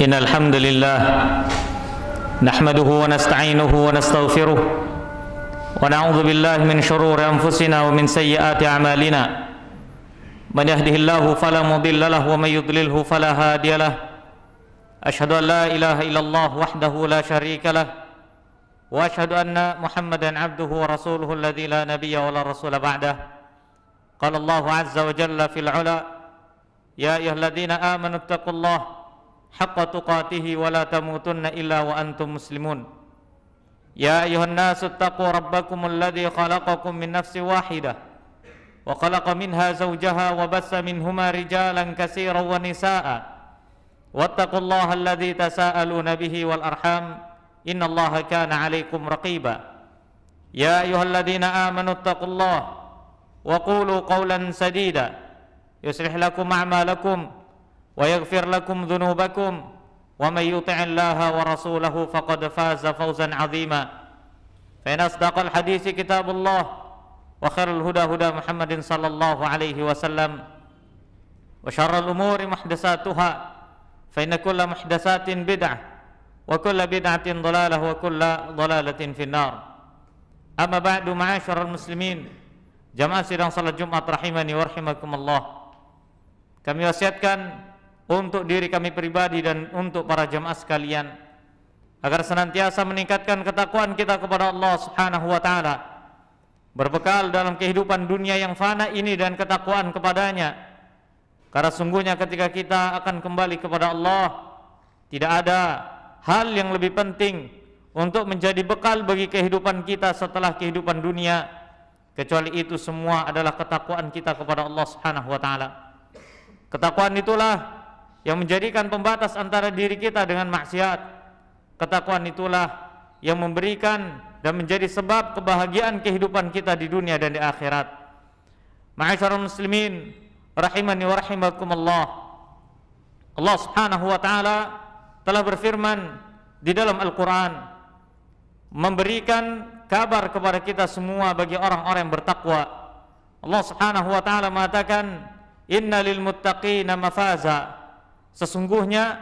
إن الحمد لله نحمده ونستعينه ونستغفره ونعوذ بالله من شرور أنفسنا ومن سيئات أعمالنا من يهده الله فلا مضل له ومن يضلله فلا هادي له أشهد أن لا إله إلا الله وحده لا شريك له وأشهد أن محمدا عبده ورسوله الذي لا نبي ولا رسول بعده قال الله عز وجل في العلا يا أيها الذين آمنوا اتقوا الله حق تقاته ولا تموتن إلا وأنتم مسلمون يا أيها الناس اتقوا ربكم الذي خلقكم من نفس واحدة وخلق منها زوجها وبث منهما رجالا كثيرا ونساء واتقوا الله الذي تساءلون به والأرحام إن الله كان عليكم رقيبا يا أيها الذين آمنوا اتقوا الله وقولوا قولا سديدا يصلح لكم أعمالكم ويغفر لكم ذنوبكم ومن يطع الله ورسوله فقد فاز فوزا عظيما فإن أصدق الحديث كتاب الله وخير الهدى هدى محمد صلى الله عليه وسلم وشر الأمور محدثاتها فإن كل محدثات بدعة وكل بدعة ضلالة وكل ضلالة في النار أما بعد معاشر المسلمين jamaah sidang salat Jumat rahimani wa rahimakumullah. Kami wasiatkan untuk diri kami pribadi dan untuk para jamaah sekalian agar senantiasa meningkatkan ketakwaan kita kepada Allah Subhanahu wa taala, berbekal dalam kehidupan dunia yang fana ini dan ketakwaan kepadanya. Karena sungguhnya ketika kita akan kembali kepada Allah, tidak ada hal yang lebih penting untuk menjadi bekal bagi kehidupan kita setelah kehidupan dunia, kecuali itu semua adalah ketakwaan kita kepada Allah Subhanahu wa taala. Ketakwaan itulah yang menjadikan pembatas antara diri kita dengan maksiat. Ketakwaan itulah yang memberikan dan menjadi sebab kebahagiaan kehidupan kita di dunia dan di akhirat. Ma'asyiral muslimin rahimani wa rahimakumullah. Allah Subhanahu wa taala telah berfirman di dalam Al-Qur'an, memberikan kabar kepada kita semua bagi orang-orang yang bertakwa. Allah Subhanahu wa taala mengatakan, "Innalil muttaqina mafaza." Sesungguhnya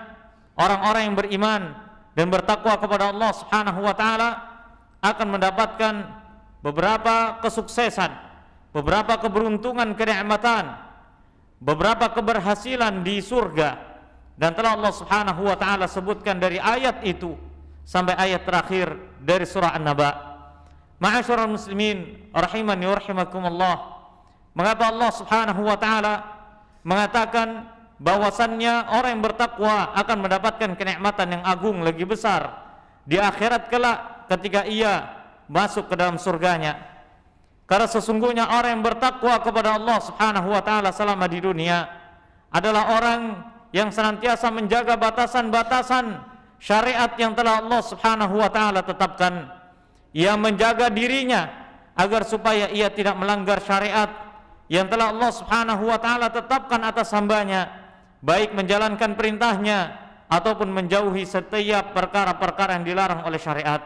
orang-orang yang beriman dan bertakwa kepada Allah Subhanahu wa taala akan mendapatkan beberapa kesuksesan, beberapa keberuntungan, kenikmatan, beberapa keberhasilan di surga. Dan telah Allah Subhanahu wa taala sebutkan dari ayat itu sampai ayat terakhir dari surah An-Naba. Ma'asyiral muslimin rahimani wa rahimakumullah. Mengapa Allah Subhanahu wa taala mengatakan bahwasannya orang yang bertakwa akan mendapatkan kenikmatan yang agung lagi besar di akhirat kelak ketika ia masuk ke dalam surganya? Karena sesungguhnya orang yang bertakwa kepada Allah Subhanahu wa taala selama di dunia adalah orang yang senantiasa menjaga batasan-batasan syariat yang telah Allah Subhanahu wa taala tetapkan. Ia menjaga dirinya agar supaya ia tidak melanggar syariat yang telah Allah Subhanahu wa taala tetapkan atas hambanya, baik menjalankan perintahnya ataupun menjauhi setiap perkara-perkara yang dilarang oleh syariat.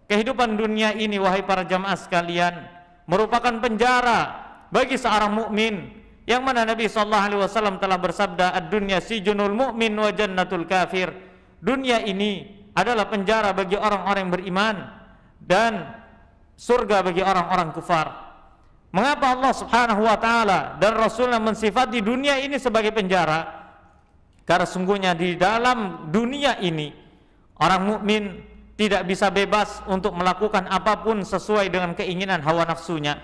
Kehidupan dunia ini, wahai para jamaah sekalian, merupakan penjara bagi seorang mukmin, yang mana Nabi sallallahu alaihi wasallam telah bersabda, "Ad-dunya sijnul mu'min wa jannatul kafir." Dunia ini adalah penjara bagi orang-orang yang beriman dan surga bagi orang-orang kufar. Mengapa Allah Subhanahu wa taala dan Rasulnya mensifati dunia ini sebagai penjara? Karena sungguhnya di dalam dunia ini orang mukmin tidak bisa bebas untuk melakukan apapun sesuai dengan keinginan hawa nafsunya.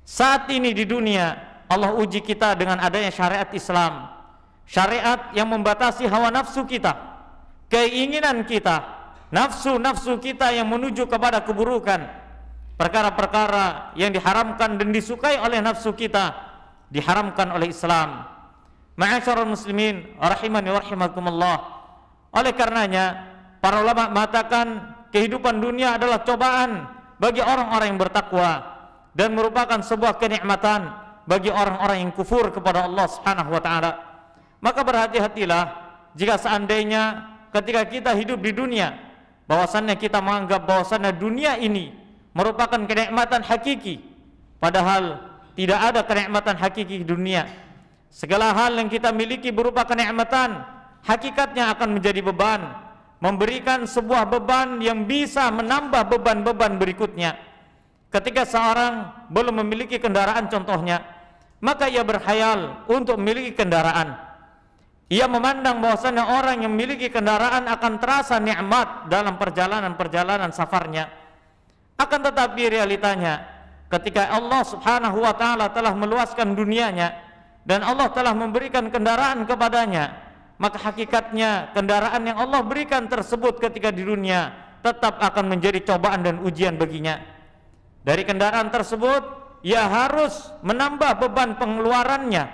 Saat ini di dunia Allah uji kita dengan adanya syariat Islam, syariat yang membatasi hawa nafsu kita, keinginan kita, nafsu-nafsu kita yang menuju kepada keburukan. Perkara-perkara yang diharamkan dan disukai oleh nafsu kita diharamkan oleh Islam. Ma'asyiral muslimin rahimani wa rahimakumullah. Oleh karenanya para ulama mengatakan kehidupan dunia adalah cobaan bagi orang-orang yang bertakwa dan merupakan sebuah kenikmatan bagi orang-orang yang kufur kepada Allah Subhanahu wa taala. Maka berhati-hatilah jika seandainya ketika kita hidup di dunia bahwasannya kita menganggap bahwasannya dunia ini merupakan kenikmatan hakiki, padahal tidak ada kenikmatan hakiki di dunia. Segala hal yang kita miliki berupa kenikmatan hakikatnya akan menjadi beban, memberikan sebuah beban yang bisa menambah beban-beban berikutnya. Ketika seorang belum memiliki kendaraan contohnya, maka ia berkhayal untuk memiliki kendaraan. Ia memandang bahwasanya orang yang memiliki kendaraan akan terasa nikmat dalam perjalanan-perjalanan safarnya. Akan tetapi realitanya, ketika Allah Subhanahu wa taala telah meluaskan dunianya dan Allah telah memberikan kendaraan kepadanya, maka hakikatnya kendaraan yang Allah berikan tersebut ketika di dunia tetap akan menjadi cobaan dan ujian baginya. Dari kendaraan tersebut ia harus menambah beban pengeluarannya,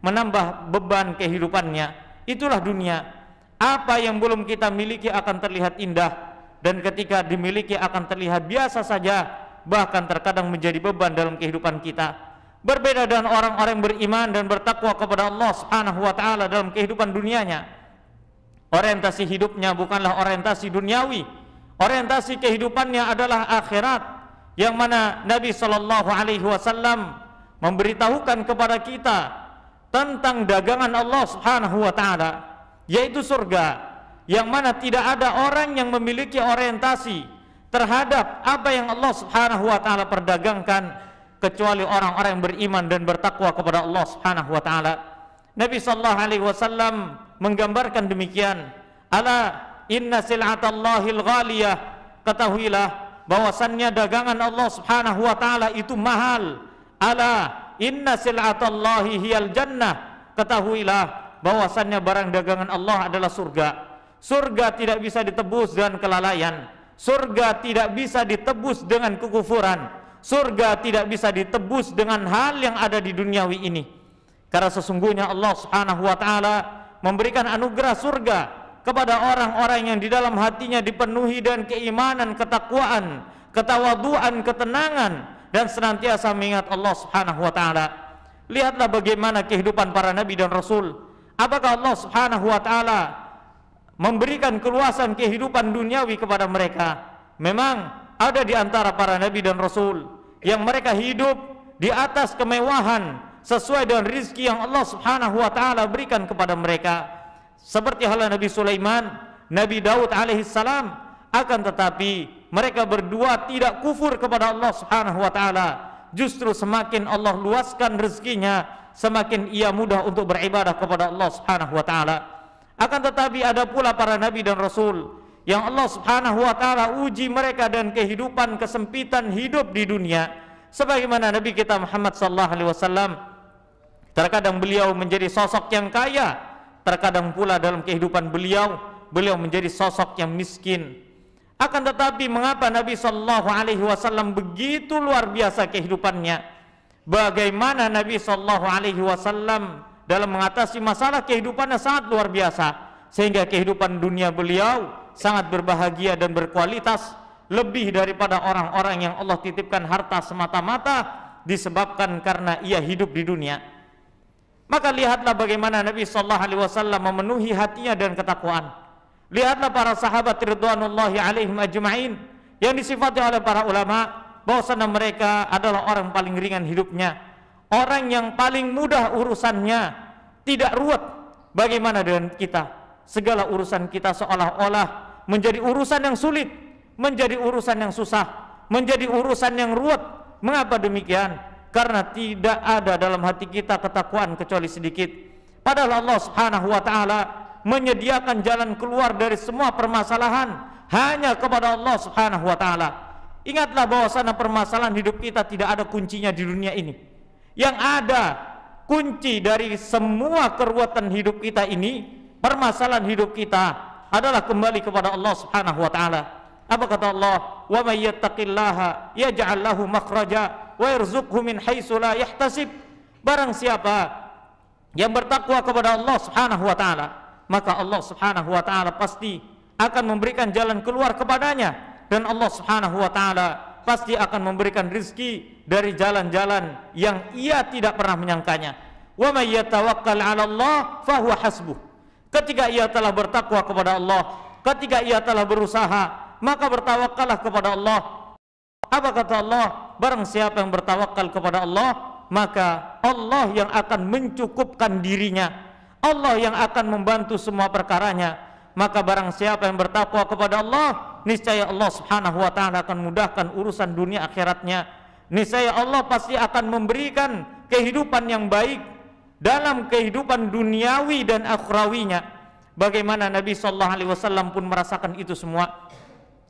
menambah beban kehidupannya. Itulah dunia. Apa yang belum kita miliki akan terlihat indah, dan ketika dimiliki akan terlihat biasa saja, bahkan terkadang menjadi beban dalam kehidupan kita. Berbeda dengan orang-orang beriman dan bertakwa kepada Allah Subhanahu wa taala dalam kehidupan dunianya. Orientasi hidupnya bukanlah orientasi duniawi. Orientasi kehidupannya adalah akhirat, yang mana Nabi sallallahu alaihi wasallam memberitahukan kepada kita tentang dagangan Allah Subhanahu wa taala, yaitu surga, yang mana tidak ada orang yang memiliki orientasi terhadap apa yang Allah Subhanahu wa taala perdagangkan kecuali orang-orang yang beriman dan bertakwa kepada Allah Subhanahu wa taala. Nabi sallallahu alaihi wasallam menggambarkan demikian, ala inna sil'atallahil ghaliyah, ketahuilah bahwasannya dagangan Allah Subhanahu wa taala itu mahal. Ala inna sil'atallahi hiyal jannah, ketahuilah bahwasannya barang dagangan Allah adalah surga. Surga tidak bisa ditebus dengan kelalaian. Surga tidak bisa ditebus dengan kekufuran. Surga tidak bisa ditebus dengan hal yang ada di duniawi ini. Karena sesungguhnya Allah Subhanahu wa taala memberikan anugerah surga kepada orang-orang yang di dalam hatinya dipenuhi dengan keimanan, ketakwaan, ketawaduan, ketenangan, dan senantiasa mengingat Allah Subhanahu wa taala. Lihatlah bagaimana kehidupan para nabi dan rasul. Apakah Allah Subhanahu wa taala memberikan keluasan kehidupan duniawi kepada mereka? Memang ada di antara para nabi dan rasul yang mereka hidup di atas kemewahan sesuai dengan rizki yang Allah Subhanahu wa taala berikan kepada mereka. Seperti halnya Nabi Sulaiman, Nabi Daud alaihissalam. Akan tetapi mereka berdua tidak kufur kepada Allah Subhanahu wa taala. Justru semakin Allah luaskan rezekinya, semakin ia mudah untuk beribadah kepada Allah Subhanahu wa taala. Akan tetapi ada pula para nabi dan rasul yang Allah Subhanahu wa taala uji mereka dan kehidupan kesempitan hidup di dunia. Sebagaimana Nabi kita Muhammad sallallahu alaihi wasallam, terkadang beliau menjadi sosok yang kaya, terkadang pula dalam kehidupan beliau menjadi sosok yang miskin. Akan tetapi mengapa Nabi sallallahu alaihi wasallam begitu luar biasa kehidupannya? Bagaimana Nabi sallallahu alaihi wasallam dalam mengatasi masalah kehidupannya sangat luar biasa, sehingga kehidupan dunia beliau sangat berbahagia dan berkualitas, lebih daripada orang-orang yang Allah titipkan harta semata-mata disebabkan karena ia hidup di dunia. Maka lihatlah bagaimana Nabi sallallahu alaihi wasallam memenuhi hatinya dengan ketakwaan. Lihatlah para sahabat ridwanullahi alaihim ajma'in yang disifati oleh para ulama bahwasanya mereka adalah orang paling ringan hidupnya, orang yang paling mudah urusannya, tidak ruwet. Bagaimana dengan kita? Segala urusan kita seolah-olah menjadi urusan yang sulit, menjadi urusan yang susah, menjadi urusan yang ruwet. Mengapa demikian? Karena tidak ada dalam hati kita ketakwaan kecuali sedikit. Padahal Allah Subhanahu wa taala menyediakan jalan keluar dari semua permasalahan hanya kepada Allah Subhanahu wa taala. Ingatlah bahwasanya permasalahan hidup kita tidak ada kuncinya di dunia ini. Yang ada kunci dari semua keruwetan hidup kita ini, permasalahan hidup kita adalah kembali kepada Allah Subhanahu wa taala. Apa kata Allah? Wa may yattaqillaha yaj'al lahu makhraja wa yarzuqhu min haitsu la yahtasib. Barang siapa yang bertakwa kepada Allah Subhanahu wa taala, maka Allah Subhanahu wa taala pasti akan memberikan jalan keluar kepadanya, dan Allah Subhanahu wa taala pasti akan memberikan rizki dari jalan-jalan yang ia tidak pernah menyangkanya. Wa may yatawakkal 'ala Allah fa huwa hasbuh. Ketika ia telah bertakwa kepada Allah, ketika ia telah berusaha, maka bertawakallah kepada Allah. Apa kata Allah? Barang siapa yang bertawakal kepada Allah, maka Allah yang akan mencukupkan dirinya. Allah yang akan membantu semua perkaranya. Maka barang siapa yang bertakwa kepada Allah, niscaya Allah Subhanahu wa taala akan mudahkan urusan dunia akhiratnya. Niscaya Allah pasti akan memberikan kehidupan yang baik dalam kehidupan duniawi dan akhrawinya. Bagaimana Nabi sallallahu alaihi wasallam pun merasakan itu semua.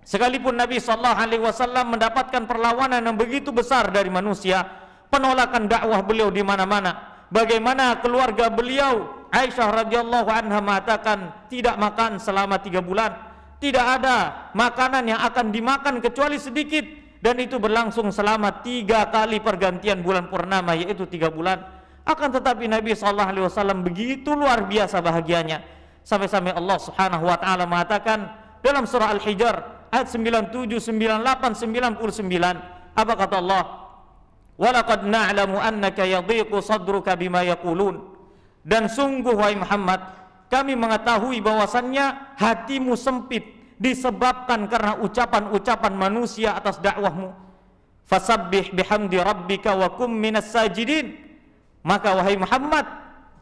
Sekalipun Nabi sallallahu alaihi wasallam mendapatkan perlawanan yang begitu besar dari manusia, penolakan dakwah beliau di mana-mana. Bagaimana keluarga beliau, Aisyah radhiyallahu anha mengatakan tidak makan selama 3 bulan. Tidak ada makanan yang akan dimakan kecuali sedikit, dan itu berlangsung selama 3 kali pergantian bulan purnama, yaitu 3 bulan. Akan tetapi Nabi SAW begitu luar biasa bahagianya, sampai-sampai Allah Subhanahu wa taala mengatakan dalam surah Al-Hijr ayat 97, 98, 99, apa kata Allah? Walaqad na'lamu annaka yadhiqu sadruka bima yaqulun. Dan sungguh wahai Muhammad, kami mengetahui bahwasannya hatimu sempit disebabkan karena ucapan-ucapan manusia atas dakwahmu. Fasabbih bihamdi rabbika wa kum minas sajidin. Maka wahai Muhammad,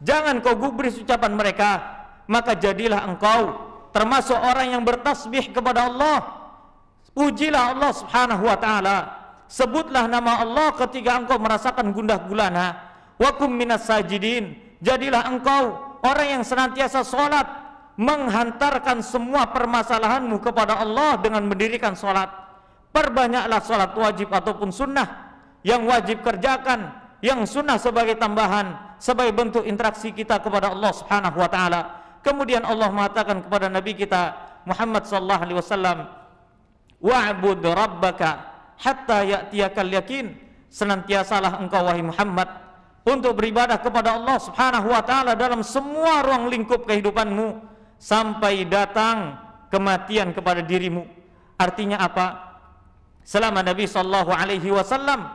jangan kau gubris ucapan mereka, maka jadilah engkau termasuk orang yang bertasbih kepada Allah. Pujilah Allah Subhanahu wa taala, sebutlah nama Allah ketika engkau merasakan gundah gulana. Wa kum minas sajidin, jadilah engkau orang yang senantiasa sholat, menghantarkan semua permasalahanmu kepada Allah dengan mendirikan sholat. Perbanyaklah sholat wajib ataupun sunnah. Yang wajib kerjakan, yang sunnah sebagai tambahan, sebagai bentuk interaksi kita kepada Allah Subhanahu wa taala. Kemudian Allah mengatakan kepada Nabi kita Muhammad sallallahu alaihi wasallam, wa'bud rabbaka hatta ya'tiyakal yakin. Senantiasalah engkau wahai Muhammad untuk beribadah kepada Allah Subhanahu wa taala dalam semua ruang lingkup kehidupanmu sampai datang kematian kepada dirimu. Artinya apa? Selama Nabi sallallahu alaihi wasallam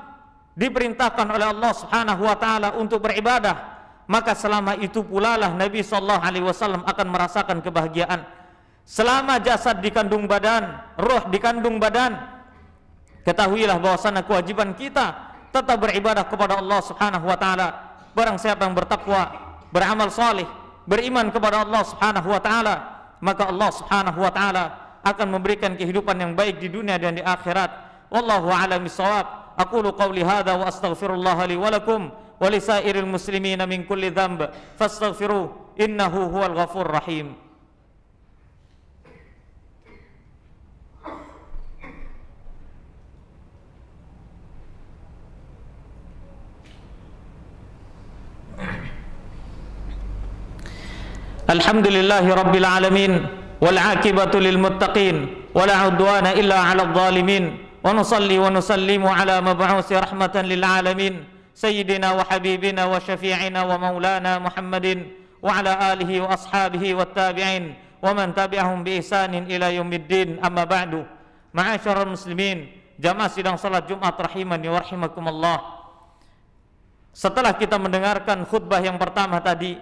diperintahkan oleh Allah Subhanahu wa taala untuk beribadah, maka selama itu pula lah Nabi sallallahu alaihi wasallam akan merasakan kebahagiaan. Selama jasad dikandung badan, roh dikandung badan, ketahuilah bahwasanya kewajiban kita tetap beribadah kepada Allah Subhanahu wa taala. Barang siapa yang bertakwa, beramal saleh, beriman kepada Allah Subhanahu wa taala, maka Allah Subhanahu wa taala akan memberikan kehidupan yang baik di dunia dan di akhirat. Wallahu a'lam bissawab. Aqulu qawli hadza wa astaghfirullah li wa lakum wa lisairil muslimina min kulli dhanb fastaghfiruh innahu huwal ghafurur rahim. Alhamdulillahi rabbil alamin wal aqibatu lil muttaqin wala udwana illa 'alal zalimin wa nusalli wa nusallimu ala mab'usi rahmatan lil alamin sayyidina wa habibina wa syafi'ina wa maulana Muhammadin wa ala alihi wa ashabihi wat tabi'in wa man tabi'ahum bi ihsanin ila yaumiddin. Amma ba'du. Ma'asyiral muslimin, jamaah sidang salat Jumat rahimani wa rahimakumullah. Setelah kita mendengarkan khutbah yang pertama tadi,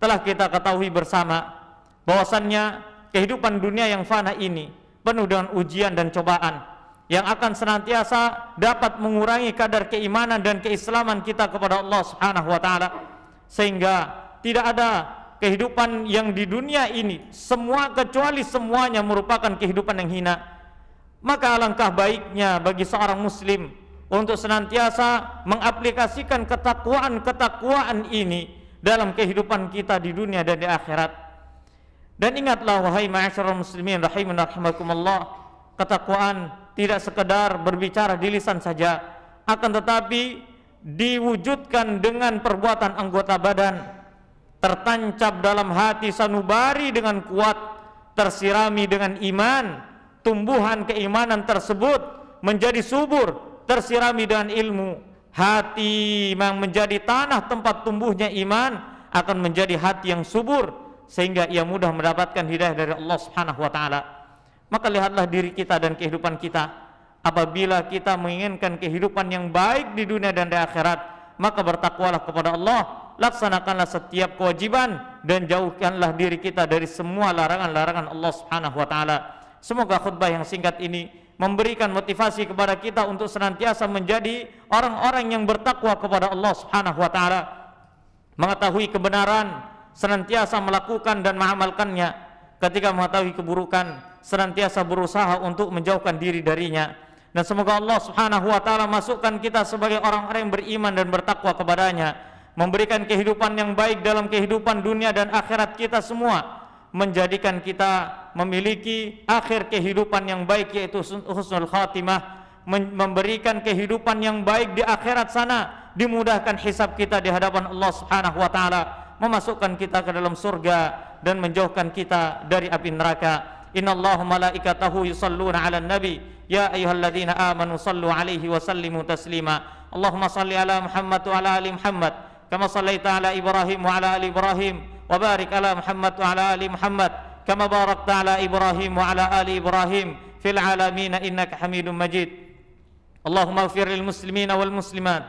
telah kita ketahui bersama bahwasannya kehidupan dunia yang fana ini penuh dengan ujian dan cobaan yang akan senantiasa dapat mengurangi kadar keimanan dan keislaman kita kepada Allah Subhanahu wa taala, sehingga tidak ada kehidupan yang di dunia ini semua kecuali semuanya merupakan kehidupan yang hina. Maka alangkah baiknya bagi seorang muslim untuk senantiasa mengaplikasikan ketakwaan ini dalam kehidupan kita di dunia dan di akhirat. Dan ingatlah wahai ma'asyiral muslimin rahimani rahimakumullah, ketakwaan tidak sekedar berbicara di lisan saja, akan tetapi diwujudkan dengan perbuatan anggota badan, tertancap dalam hati sanubari dengan kuat, tersirami dengan iman. Tumbuhan keimanan tersebut menjadi subur, tersirami dengan ilmu. Hati yang menjadi tanah tempat tumbuhnya iman akan menjadi hati yang subur, sehingga ia mudah mendapatkan hidayah dari Allah Subhanahu wa taala. Maka lihatlah diri kita dan kehidupan kita. Apabila kita menginginkan kehidupan yang baik di dunia dan di akhirat, maka bertakwalah kepada Allah, laksanakanlah setiap kewajiban dan jauhkanlah diri kita dari semua larangan-larangan Allah Subhanahu wa taala. Semoga khutbah yang singkat ini memberikan motivasi kepada kita untuk senantiasa menjadi orang-orang yang bertakwa kepada Allah Subhanahu wa taala, mengetahui kebenaran senantiasa melakukan dan mengamalkannya. Ketika mengetahui keburukan, senantiasa berusaha untuk menjauhkan diri darinya. Dan semoga Allah Subhanahu wa taala masukkan kita sebagai orang-orang yang beriman dan bertakwa kepadanya, memberikan kehidupan yang baik dalam kehidupan dunia dan akhirat kita semua, menjadikan kita memiliki akhir kehidupan yang baik yaitu husnul khatimah, memberikan kehidupan yang baik di akhirat sana, dimudahkan hisab kita di hadapan Allah Subhanahu wa taala, memasukkan kita ke dalam surga dan menjauhkan kita dari api neraka. Innallaha malaikatahu yusalluna 'alan nabi ya ayyuhalladzina amanu sallu 'alaihi wa sallimu taslima. Allahumma salli ala Muhammad wa ala ali Muhammad kama sallaita ala Ibrahim wa ala ali Ibrahim wa barik ala Muhammad wa ala ali Muhammad kama barakta ala Ibrahim wa ala ali Ibrahim fil alamin innaka Hamidum Majid. Allahumma ighfir lil muslimina wal muslimat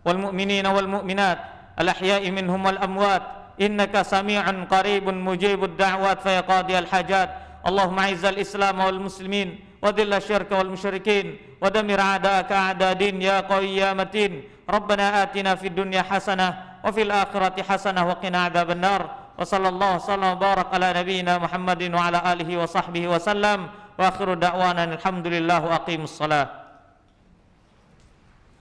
wal mu'minina wal mu'minat al ahya'i minhum wal amwat innaka sami'un qaribun mujibud da'wat fa ya qadiyal hajat. Allahumma izzal islam wal muslimin wa dhilla syirka wal musyrikin wa damir a'da'aka a'da din ya qawi ya matin. Rabbana atina fid dunya hasanah wa fil akhirati hasanah wa qina adzaban nar. Wa sallallahu sallam barak ala nabiyyina Muhammadin wa ala alihi wa sahbihi wa sallam wa akhiru da'wana alhamdulillah wa aqimus salat.